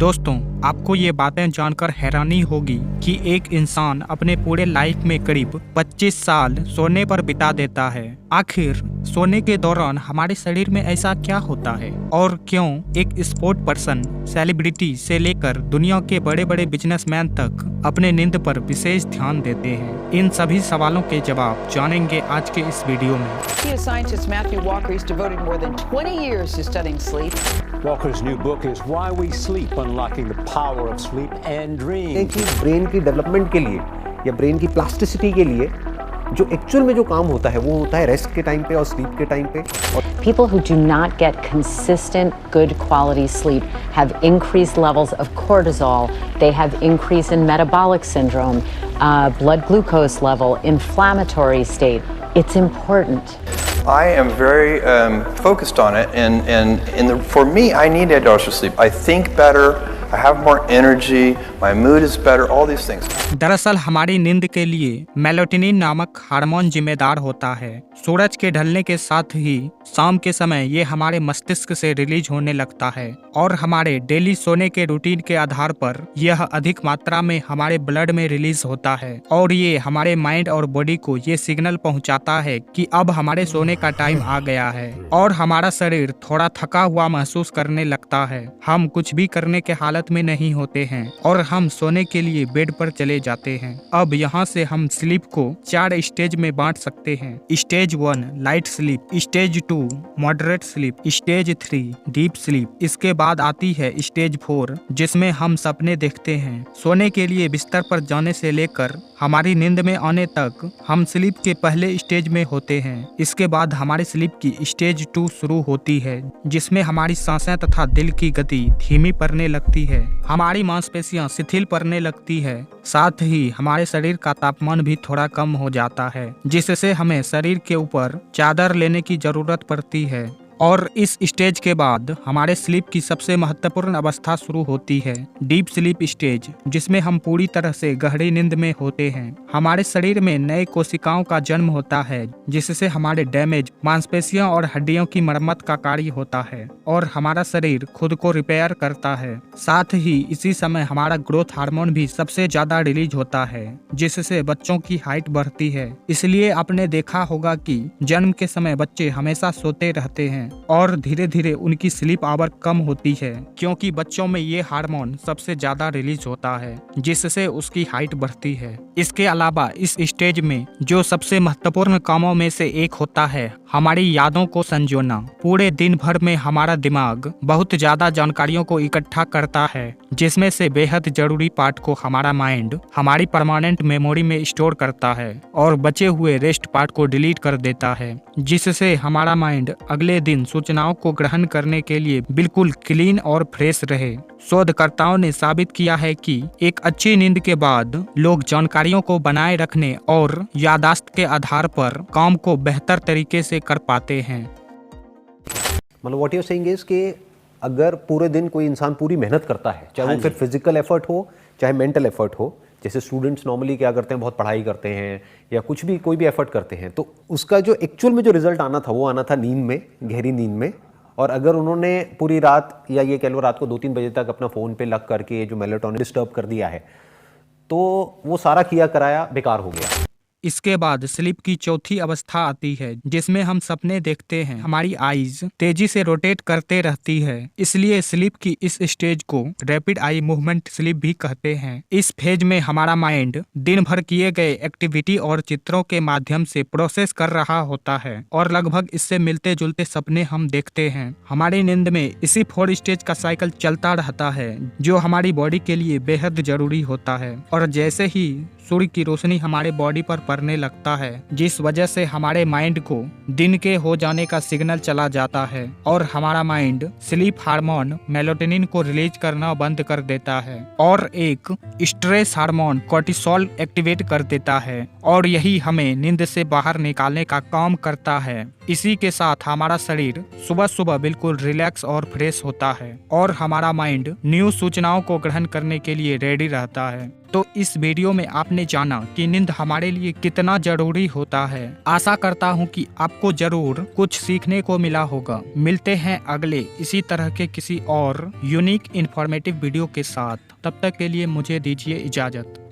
दोस्तों, आपको ये बातें जानकर हैरानी होगी कि एक इंसान अपने पूरे लाइफ में करीब 25 साल सोने पर बिता देता है। आखिर सोने के दौरान हमारे शरीर में ऐसा क्या होता है और क्यों एक स्पोर्ट पर्सन, सेलिब्रिटी से लेकर दुनिया के बड़े बड़े बिजनेसमैन तक अपने नींद पर विशेष ध्यान देते हैं। इन सभी सवालों के जवाब जानेंगे आज के इस वीडियो में। Scientist Matthew Walker has devoted more than 20 years to studying sleep. Walker's new book is Why We Sleep: Unlocking the Power of Sleep and Dreams. कि ब्रेन की डेवलपमेंट के लिए या ब्रेन की प्लास्टिसिटी के लिए जो एक्चुअल में जो काम होता है वो होता है रेस्ट के टाइम पे और स्लीप के टाइम पे। और people who do not get consistent good quality sleep have increased levels of cortisol, they have increase in metabolic syndrome, blood glucose level, inflammatory state. It's important. I am very focused on it, and for me, I need 8 hours of sleep. I think better, I have more energy, my mood is better, all these things. दरअसल हमारी नींद के लिए melatonin नामक hormone जिम्मेदार होता है। सूरज के ढलने के साथ ही शाम के समय ये हमारे मस्तिष्क से रिलीज होने लगता है और हमारे डेली सोने के रूटीन के आधार पर यह अधिक मात्रा में हमारे ब्लड में रिलीज होता है और ये हमारे माइंड और बॉडी को ये सिग्नल पहुंचाता है कि अब हमारे सोने का टाइम आ गया है और हमारा शरीर थोड़ा थका हुआ महसूस करने लगता है। हम कुछ भी करने के हालत में नहीं होते हैं और हम सोने के लिए बेड पर चले जाते हैं। अब यहाँ से हम स्लीप को 4 स्टेज में बांट सकते हैं। Stage 1 light sleep, stage 2 moderate sleep, stage 3 deep sleep. इसके बाद आती है स्टेज 4 जिसमें हम सपने देखते हैं। सोने के लिए बिस्तर पर जाने से लेकर हमारी नींद में आने तक हम स्लीप के पहले स्टेज में होते हैं। इसके बाद हमारी स्लीप की स्टेज 2 शुरू होती है जिसमें हमारी सांसें तथा दिल की गति धीमी पड़ने लगती है, हमारी मांसपेशियां शिथिल पड़ने लगती है, साथ ही हमारे शरीर का तापमान भी थोड़ा कम हो जाता है जिससे हमें शरीर के ऊपर चादर लेने की जरूरत पड़ती है। और इस स्टेज के बाद हमारे स्लीप की सबसे महत्वपूर्ण अवस्था शुरू होती है, डीप स्लीप स्टेज, जिसमें हम पूरी तरह से गहरी नींद में होते हैं। हमारे शरीर में नए कोशिकाओं का जन्म होता है जिससे हमारे डैमेज मांसपेशियों और हड्डियों की मरम्मत का कार्य होता है और हमारा शरीर खुद को रिपेयर करता है। साथ ही इसी समय हमारा ग्रोथ हार्मोन भी सबसे ज्यादा रिलीज होता है जिससे बच्चों की हाइट बढ़ती है। इसलिए आपने देखा होगा कि जन्म के समय बच्चे हमेशा सोते रहते हैं और धीरे धीरे उनकी स्लीप आवर कम होती है क्योंकि बच्चों में ये हार्मोन सबसे ज्यादा रिलीज होता है जिससे उसकी हाइट बढ़ती है। इसके अलावा इस स्टेज में जो सबसे महत्वपूर्ण कामों में से एक होता है हमारी यादों को संजोना। पूरे दिन भर में हमारा दिमाग बहुत ज्यादा जानकारियों को इकट्ठा करता है जिसमें से बेहद जरूरी पार्ट को हमारा माइंड हमारी परमानेंट मेमोरी में स्टोर करता है और बचे हुए रेस्ट पार्ट को डिलीट कर देता है जिससे हमारा माइंड अगले दिन सूचनाओं को ग्रहण करने के लिए बिल्कुल क्लीन और फ्रेश रहे। शोधकर्ताओं ने साबित किया है कि एक अच्छी नींद के बाद लोग जानकारियों को बनाए रखने और याददाश्त के आधार पर काम को बेहतर तरीके से कर पाते हैं। मतलब what you are saying is कि अगर पूरे दिन कोई इंसान पूरी मेहनत करता है, चाहे वो फिर फिजिकल एफर्ट हो चाहे मेंटल एफर्ट हो, जैसे स्टूडेंट्स नॉर्मली क्या करते हैं, बहुत पढ़ाई करते हैं या कुछ भी कोई भी एफर्ट करते हैं, तो उसका जो एक्चुअल में जो रिजल्ट आना था वो आना था नींद में, गहरी नींद में। और अगर उन्होंने पूरी रात या ये कह लो रात को 2-3 बजे तक अपना फ़ोन पे लग करके जो मेलाटोनिन डिस्टर्ब कर दिया है तो वो सारा किया कराया बेकार हो गया। इसके बाद स्लीप की चौथी अवस्था आती है जिसमें हम सपने देखते हैं। हमारी आईज तेजी से रोटेट करते रहती है, इसलिए स्लीप की इस स्टेज को रैपिड आई मूवमेंट स्लीप भी कहते हैं। इस फेज में हमारा माइंड दिन भर किए गए एक्टिविटी और चित्रों के माध्यम से प्रोसेस कर रहा होता है और लगभग इससे मिलते जुलते सपने हम देखते हैं। हमारी नींद में इसी 4 स्टेज का साइकिल चलता रहता है जो हमारी बॉडी के लिए बेहद जरूरी होता है। और जैसे ही सूर्य की रोशनी हमारे बॉडी पर पड़ने लगता है जिस वजह से हमारे माइंड को दिन के हो जाने का सिग्नल चला जाता है और हमारा माइंड स्लीप हार्मोन मेलाटोनिन को रिलीज करना बंद कर देता है और एक स्ट्रेस हार्मोन कोर्टिसोल एक्टिवेट कर देता है और यही हमें नींद से बाहर निकालने का काम करता है। इसी के साथ हमारा शरीर सुबह सुबह बिल्कुल रिलैक्स और फ्रेश होता है और हमारा माइंड न्यू सूचनाओं को ग्रहण करने के लिए रेडी रहता है। तो इस वीडियो में आपने जाना कि नींद हमारे लिए कितना जरूरी होता है। आशा करता हूँ कि आपको जरूर कुछ सीखने को मिला होगा। मिलते हैं अगले इसी तरह के किसी और यूनिक इंफॉर्मेटिव वीडियो के साथ। तब तक के लिए मुझे दीजिए इजाजत।